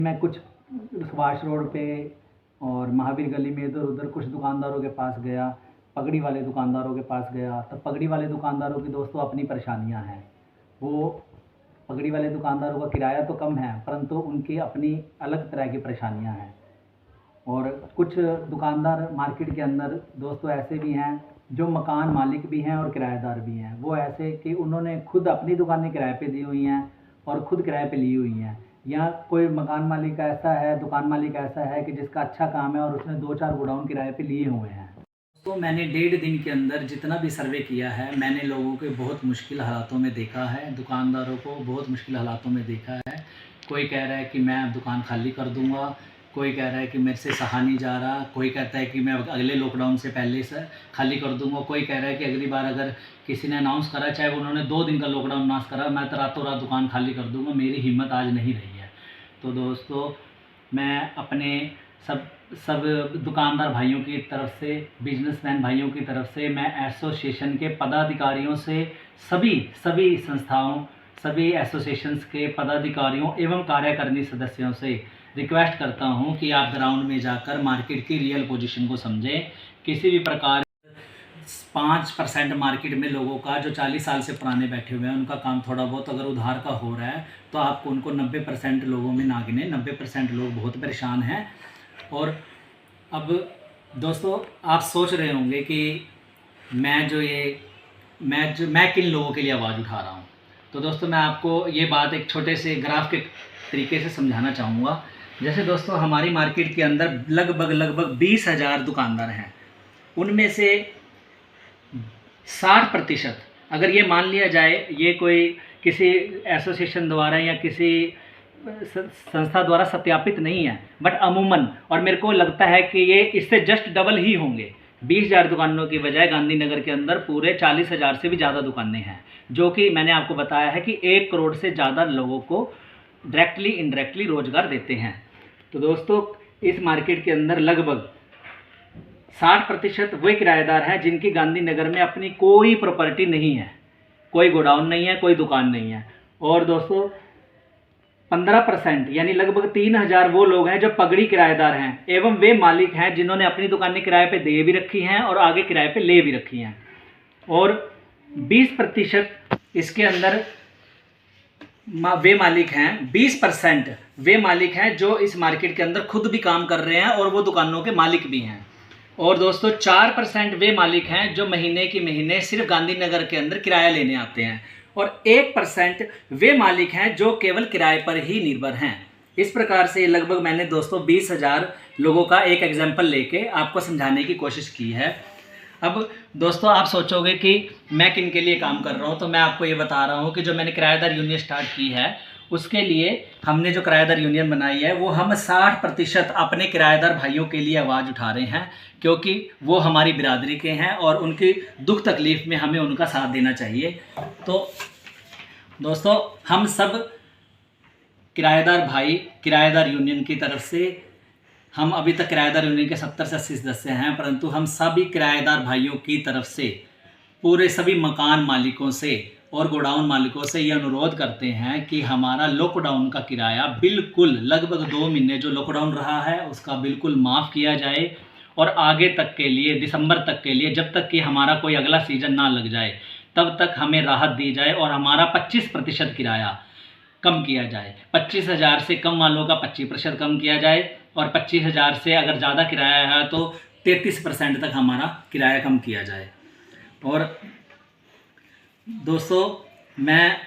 मैं कुछ सुभाष रोड पे और महावीर गली में इधर उधर कुछ दुकानदारों के पास गया, पगड़ी वाले दुकानदारों के पास गया। तब पगड़ी वाले दुकानदारों की दोस्तों अपनी परेशानियां हैं। वो पगड़ी वाले दुकानदारों का किराया तो कम है, परंतु उनकी अपनी अलग तरह की परेशानियां हैं। और कुछ दुकानदार मार्केट के अंदर दोस्तों ऐसे भी हैं जो मकान मालिक भी हैं और किराएदार भी हैं। वो ऐसे कि उन्होंने खुद अपनी दुकानें किराए पे दी हुई हैं और खुद किराए पे ली हुई हैं। या कोई मकान मालिक ऐसा है, दुकान मालिक ऐसा है कि जिसका अच्छा काम है और उसने 2-4 गोडाउन किराए पे लिए हुए हैं। तो मैंने 1.5 दिन के अंदर जितना भी सर्वे किया है, मैंने लोगों के बहुत मुश्किल हालातों में देखा है, दुकानदारों को बहुत मुश्किल हालातों में देखा है। कोई कह रहा है कि मैं अब दुकान खाली कर दूंगा, कोई कह रहा है कि मेरे से सहा नहीं जा रहा, कोई कहता है कि मैं अगले लॉकडाउन से पहले से खाली कर दूंगा, कोई कह रहा है कि अगली बार अगर किसी ने अनाउंस करा, चाहे उन्होंने 2 दिन का लॉकडाउन अनाउंस करा, मैं तो रातों रात दुकान खाली कर दूंगा। मेरी हिम्मत आज नहीं रही है। तो दोस्तों, मैं अपने सब दुकानदार भाइयों की तरफ से, बिजनेसमैन भाइयों की तरफ से, मैं एसोसिएशन के पदाधिकारियों से, सभी संस्थाओं, सभी एसोसिएशंस के पदाधिकारियों एवं कार्यकारिणी सदस्यों से रिक्वेस्ट करता हूं कि आप ग्राउंड में जाकर मार्केट की रियल पोजीशन को समझें। किसी भी प्रकार 5% मार्केट में लोगों का जो 40 साल से पुराने बैठे हुए हैं, उनका काम थोड़ा बहुत अगर उधार का हो रहा है तो आपको उनको 90% लोगों में ना गिने। 90% लोग बहुत परेशान हैं। और अब दोस्तों, आप सोच रहे होंगे कि मैं किन लोगों के लिए आवाज़ उठा रहा हूँ। तो दोस्तों, मैं आपको ये बात एक छोटे से ग्राफ के तरीके से समझाना चाहूँगा। जैसे दोस्तों, हमारी मार्केट के अंदर लगभग 20,000 दुकानदार हैं। उनमें से 60%, अगर ये मान लिया जाए ये कोई किसी एसोसिएशन द्वारा या किसी संस्था द्वारा सत्यापित नहीं है, बट अमूमन, और मेरे को लगता है कि ये इससे जस्ट डबल ही होंगे। 20,000 दुकानों की बजाय गांधीनगर के अंदर पूरे 40,000 से भी ज़्यादा दुकानें हैं, जो कि मैंने आपको बताया है कि 1 करोड़ से ज़्यादा लोगों को डायरेक्टली इनडायरेक्टली रोजगार देते हैं। तो दोस्तों, इस मार्केट के अंदर लगभग 60% वे किराएदार हैं जिनकी गांधीनगर में अपनी कोई प्रॉपर्टी नहीं है, कोई गोडाउन नहीं है, कोई दुकान नहीं है। और दोस्तों, 15% यानी लगभग 3,000 वो लोग हैं जो पगड़ी किराएदार हैं एवं वे मालिक हैं जिन्होंने अपनी दुकानें किराए पे दे भी रखी हैं और आगे किराए पे ले भी रखी हैं। और 20% इसके अंदर वे मालिक हैं, 20% वे मालिक हैं जो इस मार्केट के अंदर खुद भी काम कर रहे हैं और वो दुकानों के मालिक भी हैं। और दोस्तों, 4% वे मालिक हैं जो महीने की महीने सिर्फ गांधीनगर के अंदर किराया लेने आते हैं। और 1% वे मालिक हैं जो केवल किराए पर ही निर्भर हैं। इस प्रकार से लगभग मैंने दोस्तों 20,000 लोगों का एक एग्जाम्पल लेके आपको समझाने की कोशिश की है। अब दोस्तों, आप सोचोगे कि मैं किन के लिए काम कर रहा हूँ, तो मैं आपको ये बता रहा हूँ कि जो मैंने किराएदार यूनियन स्टार्ट की है, उसके लिए हमने जो किराएदार यूनियन बनाई है वो हम 60% अपने किराएदार भाइयों के लिए आवाज़ उठा रहे हैं, क्योंकि वो हमारी बिरादरी के हैं और उनकी दुख तकलीफ़ में हमें उनका साथ देना चाहिए। तो दोस्तों, हम सब किराएदार भाई किराएदार यूनियन की तरफ से, हम अभी तक किराएदार यूनियन के 70 से 80 सदस्य हैं, परंतु हम सभी किराएदार भाइयों की तरफ से पूरे सभी मकान मालिकों से और गोडाउन मालिकों से ये अनुरोध करते हैं कि हमारा लॉकडाउन का किराया बिल्कुल लगभग 2 महीने जो लॉकडाउन रहा है उसका बिल्कुल माफ़ किया जाए। और आगे तक के लिए, दिसंबर तक के लिए, जब तक कि हमारा कोई अगला सीज़न ना लग जाए, तब तक हमें राहत दी जाए और हमारा 25% किराया कम किया जाए। 25,000 से कम वालों का 25% कम किया जाए और 25,000 से अगर ज़्यादा किराया है तो 33% तक हमारा किराया कम किया जाए। और दोस्तों, मैं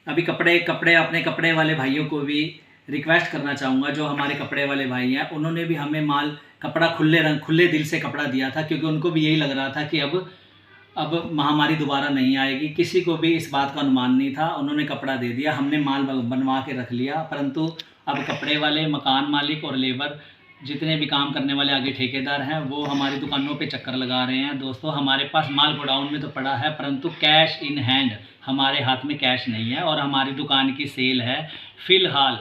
अभी अपने कपड़े वाले भाइयों को भी रिक्वेस्ट करना चाहूँगा। जो हमारे कपड़े वाले भाई हैं, उन्होंने भी हमें कपड़ा खुले दिल से कपड़ा दिया था, क्योंकि उनको भी यही लग रहा था कि अब महामारी दोबारा नहीं आएगी। किसी को भी इस बात का अनुमान नहीं था, उन्होंने कपड़ा दे दिया, हमने माल बनवा के रख लिया। परंतु अब कपड़े वाले, मकान मालिक और लेबर, जितने भी काम करने वाले आगे ठेकेदार हैं, वो हमारी दुकानों पे चक्कर लगा रहे हैं। दोस्तों, हमारे पास माल गोडाउन में तो पड़ा है, परंतु कैश इन हैंड हमारे हाथ में कैश नहीं है। और हमारी दुकान की सेल है फ़िलहाल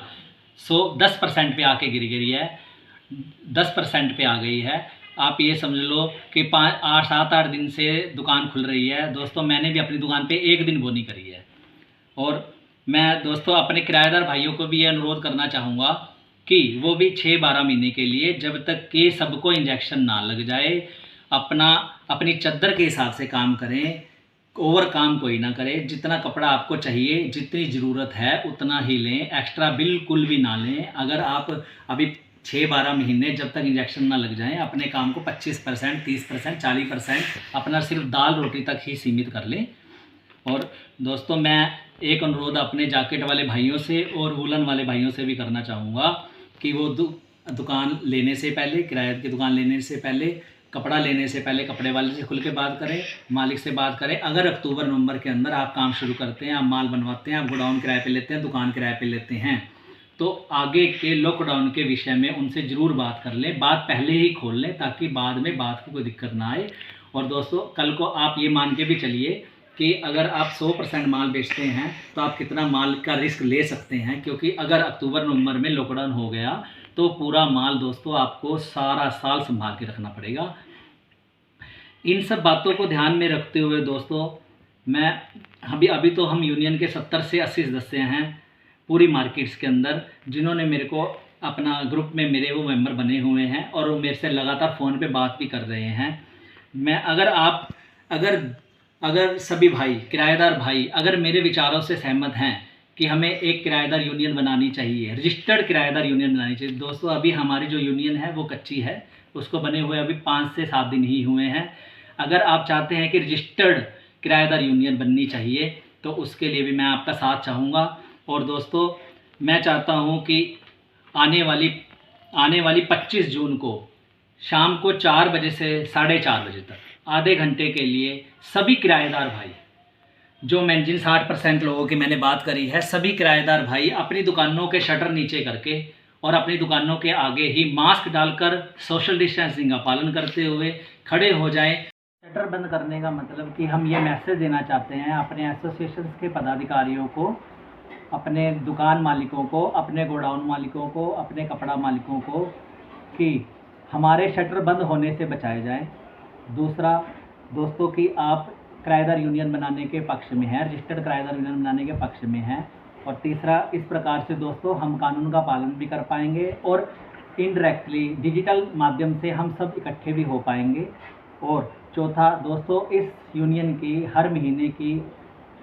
10% पे आके गिर गई है, 10% पे आ गई है। आप ये समझ लो कि 7-8 दिन से दुकान खुल रही है। दोस्तों, मैंने भी अपनी दुकान पे 1 दिन बोनी करी है। और मैं दोस्तों अपने किराएदार भाइयों को भी ये अनुरोध करना चाहूँगा कि वो भी 6-12 महीने के लिए, जब तक कि सबको इंजेक्शन ना लग जाए। अपनी चद्दर के हिसाब से काम करें, ओवर काम कोई ना करे। जितना कपड़ा आपको चाहिए, जितनी ज़रूरत है उतना ही लें, एक्स्ट्रा बिल्कुल भी ना लें। अगर आप अभी 6-12 महीने जब तक इंजेक्शन ना लग जाएं, अपने काम को 25%, 30%, 40% अपना सिर्फ दाल रोटी तक ही सीमित कर लें। और दोस्तों, मैं एक अनुरोध अपने जैकेट वाले भाइयों से और वूलन वाले भाइयों से भी करना चाहूँगा कि वो दुकान लेने से पहले, किराए की दुकान लेने से पहले, कपड़ा लेने से पहले कपड़े वाले से खुल के बात करें, मालिक से बात करें। अगर अक्टूबर नवंबर के अंदर आप काम शुरू करते हैं, आप माल बनवाते हैं, आप गोडाउन किराए पे लेते हैं, दुकान किराए पे लेते हैं, तो आगे के लॉकडाउन के विषय में उनसे ज़रूर बात कर लें, बात पहले ही खोल लें, ताकि बाद में बात की कोई दिक्कत ना आए। और दोस्तों, कल को आप ये मान के भी चलिए कि अगर आप 100% माल बेचते हैं तो आप कितना माल का रिस्क ले सकते हैं, क्योंकि अगर अक्टूबर नवंबर में लॉकडाउन हो गया तो पूरा माल दोस्तों आपको सारा साल संभाल के रखना पड़ेगा। इन सब बातों को ध्यान में रखते हुए दोस्तों, मैं अभी तो हम यूनियन के 70 से 80 सदस्य हैं पूरी मार्केट्स के अंदर, जिन्होंने मेरे को अपना ग्रुप में मेरे वो मेंबर बने हुए हैं और वो मेरे से लगातार फ़ोन पे बात भी कर रहे हैं। मैं अगर सभी भाई, किराएदार भाई, अगर मेरे विचारों से सहमत हैं कि हमें एक किराएदार यूनियन बनानी चाहिए, रजिस्टर्ड किराएदार यूनियन बनानी चाहिए। दोस्तों, अभी हमारी जो यूनियन है वो कच्ची है, उसको बने हुए अभी 5 से 7 दिन ही हुए हैं। अगर आप चाहते हैं कि रजिस्टर्ड किराएदार यूनियन बननी चाहिए तो उसके लिए भी मैं आपका साथ चाहूँगा। और दोस्तों, मैं चाहता हूँ कि आने वाली 25 जून को शाम को 4 बजे से 4:30 बजे तक आधे घंटे के लिए सभी किराएदार भाई, जो मैं जिन 60% लोगों की मैंने बात करी है, सभी किराएदार भाई अपनी दुकानों के शटर नीचे करके और अपनी दुकानों के आगे ही मास्क डालकर सोशल डिस्टेंसिंग का पालन करते हुए खड़े हो जाएं। शटर बंद करने का मतलब कि हम ये मैसेज देना चाहते हैं अपने एसोसिएशन के पदाधिकारियों को, अपने दुकान मालिकों को, अपने गोडाउन मालिकों को, अपने कपड़ा मालिकों को, कि हमारे शटर बंद होने से बचाए जाएं। दूसरा दोस्तों, कि आप किराएदार यूनियन बनाने के पक्ष में हैं, रजिस्टर्ड किराएदार यूनियन बनाने के पक्ष में हैं। और तीसरा, इस प्रकार से दोस्तों हम कानून का पालन भी कर पाएंगे और इनडायरेक्टली डिजिटल माध्यम से हम सब इकट्ठे भी हो पाएंगे। और चौथा दोस्तों, इस यूनियन की हर महीने की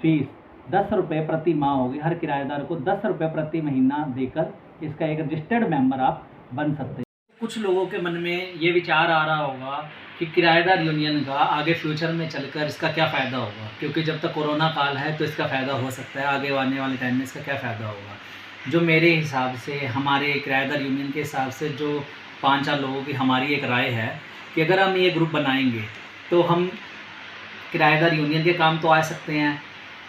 फीस 10 रुपये प्रति माह होगी। हर किराएदार को 10 रुपये प्रति महीना देकर इसका एक रजिस्टर्ड मेंबर आप बन सकते हैं। कुछ लोगों के मन में ये विचार आ रहा होगा कि किराएदार यूनियन का आगे फ्यूचर में चलकर इसका क्या फ़ायदा होगा, क्योंकि जब तक कोरोना काल है तो इसका फ़ायदा हो सकता है, आगे आने वाले टाइम में इसका क्या फ़ायदा होगा। जो मेरे हिसाब से, हमारे किराएदार यूनियन के हिसाब से, जो 5-4 लोगों की हमारी एक राय है कि अगर हम ये ग्रुप बनाएंगे तो हम किराएदार यूनियन के काम तो आ सकते हैं,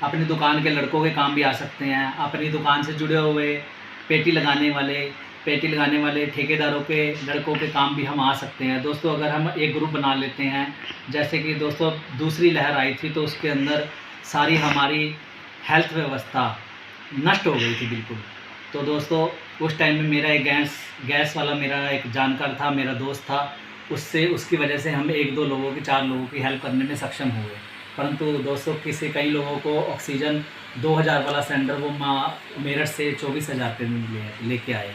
अपनी दुकान के लड़कों के काम भी आ सकते हैं, अपनी दुकान से जुड़े हुए पेटी लगाने वाले ठेकेदारों के लड़कों के काम भी हम आ सकते हैं। दोस्तों, अगर हम एक ग्रुप बना लेते हैं, जैसे कि दोस्तों दूसरी लहर आई थी तो उसके अंदर सारी हमारी हेल्थ व्यवस्था नष्ट हो गई थी बिल्कुल। तो दोस्तों, उस टाइम में मेरा एक गैस वाला मेरा एक जानकार था, मेरा दोस्त था, उसकी वजह से हम 1-2 लोगों की, 4 लोगों की हेल्प करने में सक्षम हुए। परंतु दोस्तों, कई लोगों को ऑक्सीजन 2000 वाला सिलेंडर वो मेरठ से 24,000 रुपये में लेके आए।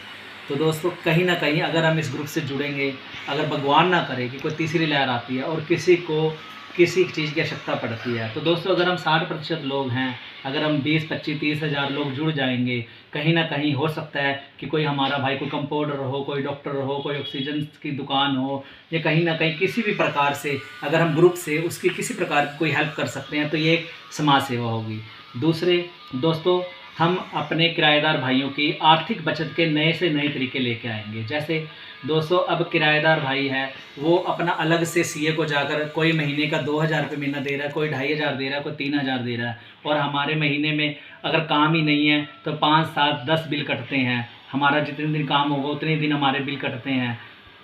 तो दोस्तों, कहीं ना कहीं अगर हम इस ग्रुप से जुड़ेंगे, अगर भगवान ना करे कि कोई तीसरी लहर आती है और किसी को किसी चीज़ की आवश्यकता पड़ती है, तो दोस्तों अगर हम 60% लोग हैं, अगर हम 20, 25, 30 हज़ार लोग जुड़ जाएंगे, कहीं ना कहीं हो सकता है कि कोई हमारा भाई, कोई कंपाउंडर हो, कोई डॉक्टर हो, कोई ऑक्सीजन की दुकान हो, या कहीं ना कहीं किसी भी प्रकार से अगर हम ग्रुप से उसकी किसी प्रकार की कोई हेल्प कर सकते हैं तो ये एक समाज सेवा होगी। दूसरे दोस्तों, हम अपने किराएदार भाइयों की आर्थिक बचत के नए से नए तरीके लेके आएंगे। जैसे दोस्तों, अब किराएदार भाई है वो अपना अलग से सीए को जाकर कोई महीने का 2000 रुपये महीना दे रहा है, कोई 2500 दे रहा है, कोई 3000 दे रहा है, और हमारे महीने में अगर काम ही नहीं है तो 5, 7, 10 बिल कटते हैं। हमारा जितने दिन काम होगा उतने दिन हमारे बिल कटते हैं।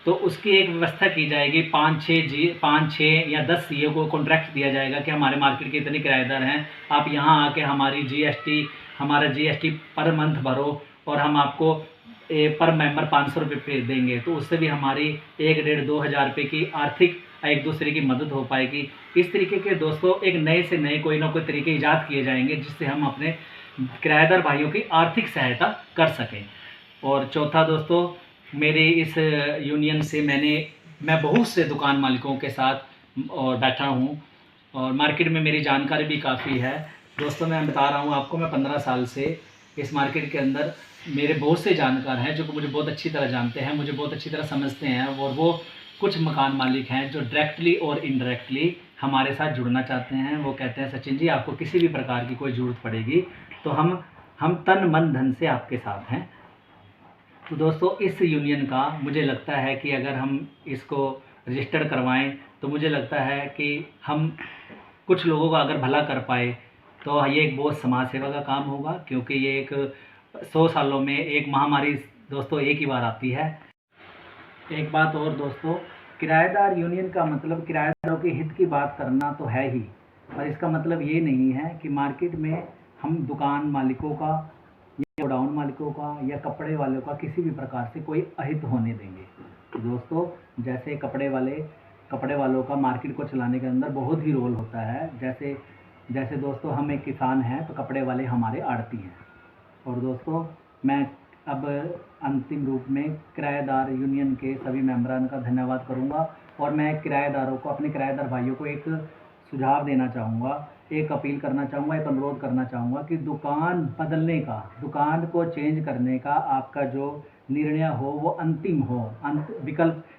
तो उसकी एक व्यवस्था की जाएगी, 5, 6 या 10 सीए को कॉन्ट्रैक्ट दिया जाएगा कि हमारे मार्केट के इतने किराएदार हैं, आप यहाँ आके हमारा जीएसटी पर मंथ भरो और हम आपको पर मेंबर 500 रुपये देंगे। तो उससे भी हमारी 1-1.5-2 हज़ार रुपये की आर्थिक एक दूसरे की मदद हो पाएगी। इस तरीके के दोस्तों एक नए से नए कोई ना कोई तरीके ईजाद किए जाएंगे जिससे हम अपने किराएदार भाइयों की आर्थिक सहायता कर सकें। और चौथा दोस्तों, मेरे इस यूनियन से मैं बहुत से दुकान मालिकों के साथ और बैठा हूँ और मार्केट में मेरी जानकारी भी काफ़ी है। दोस्तों मैं बता रहा हूँ आपको, मैं 15 साल से इस मार्केट के अंदर, मेरे बहुत से जानकार हैं जो कि मुझे बहुत अच्छी तरह जानते हैं, मुझे बहुत अच्छी तरह समझते हैं, और वो कुछ मकान मालिक हैं जो डायरेक्टली और इनडायरेक्टली हमारे साथ जुड़ना चाहते हैं। वो कहते हैं सचिन जी, आपको किसी भी प्रकार की कोई ज़रूरत पड़ेगी तो हम तन मन धन से आपके साथ हैं। तो दोस्तों इस यूनियन का मुझे लगता है कि अगर हम इसको रजिस्टर करवाएं तो मुझे लगता है कि हम कुछ लोगों का अगर भला कर पाए तो ये एक बहुत समाज सेवा का काम होगा, क्योंकि ये एक 100 सालों में एक महामारी दोस्तों एक ही बार आती है। एक बात और दोस्तों, किराएदार यूनियन का मतलब किराएदारों के हित की बात करना तो है ही, पर इसका मतलब ये नहीं है कि मार्केट में हम दुकान मालिकों का या गोडाउन मालिकों का या कपड़े वालों का किसी भी प्रकार से कोई अहित होने देंगे। तो दोस्तों जैसे कपड़े वालों का मार्केट को चलाने के अंदर बहुत ही रोल होता है। जैसे जैसे दोस्तों हम एक किसान हैं तो कपड़े वाले हमारे आड़ती हैं। और दोस्तों मैं अब अंतिम रूप में किराएदार यूनियन के सभी मेंबरान का धन्यवाद करूंगा, और मैं किराएदारों को, अपने किराएदार भाइयों को एक सुझाव देना चाहूँगा, एक अपील करना चाहूँगा, एक अनुरोध करना चाहूँगा कि दुकान बदलने का, दुकान को चेंज करने का आपका जो निर्णय हो वो अंतिम हो,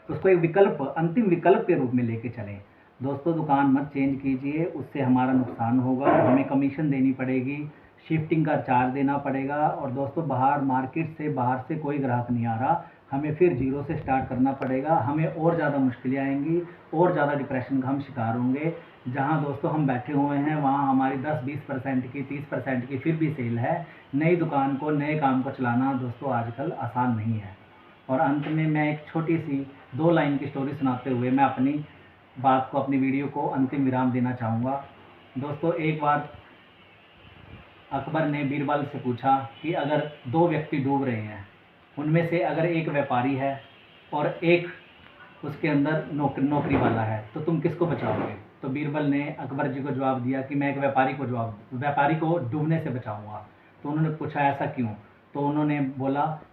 उसको एक विकल्प, अंतिम विकल्प के रूप में लेके चलें। दोस्तों दुकान मत चेंज कीजिए, उससे हमारा नुकसान होगा, हमें कमीशन देनी पड़ेगी, शिफ्टिंग का चार्ज देना पड़ेगा, और दोस्तों मार्केट से बाहर से कोई ग्राहक नहीं आ रहा, हमें फिर जीरो से स्टार्ट करना पड़ेगा, हमें और ज़्यादा मुश्किलें आएंगी, और ज़्यादा डिप्रेशन का हम शिकार होंगे। जहां दोस्तों हम बैठे हुए हैं वहां हमारी 10-20% की, 30% की फिर भी सेल है। नई दुकान को, नए काम को चलाना दोस्तों आजकल आसान नहीं है। और अंत में मैं एक छोटी सी 2 लाइन की स्टोरी सुनाते हुए मैं अपनी बात को, अपनी वीडियो को अंतिम विराम देना चाहूँगा। दोस्तों एक बार अकबर ने बीरबल से पूछा कि अगर 2 व्यक्ति डूब रहे हैं, उनमें से अगर एक व्यापारी है और एक उसके अंदर नौकरी वाला है, तो तुम किसको बचाओगे? तो बीरबल ने अकबर जी को जवाब दिया कि मैं एक व्यापारी को डूबने से बचाऊंगा। तो उन्होंने पूछा ऐसा क्यों? तो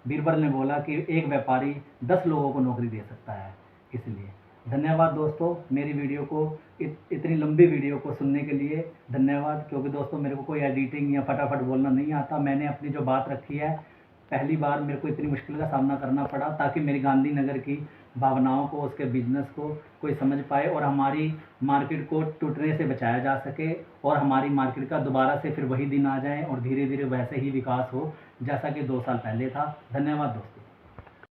बीरबल ने बोला कि एक व्यापारी 10 लोगों को नौकरी दे सकता है, इसलिए। धन्यवाद दोस्तों, मेरी वीडियो को, इतनी लंबी वीडियो को सुनने के लिए धन्यवाद। क्योंकि दोस्तों मेरे को कोई एडिटिंग या फटाफट बोलना नहीं आता, मैंने अपनी जो बात रखी है, पहली बार मेरे को इतनी मुश्किल का सामना करना पड़ा ताकि मेरी गांधीनगर की भावनाओं को, उसके बिजनेस को कोई समझ पाए, और हमारी मार्केट को टूटने से बचाया जा सके, और हमारी मार्केट का दोबारा से फिर वही दिन आ जाए और धीरे धीरे वैसे ही विकास हो जैसा कि 2 साल पहले था। धन्यवाद दोस्तों।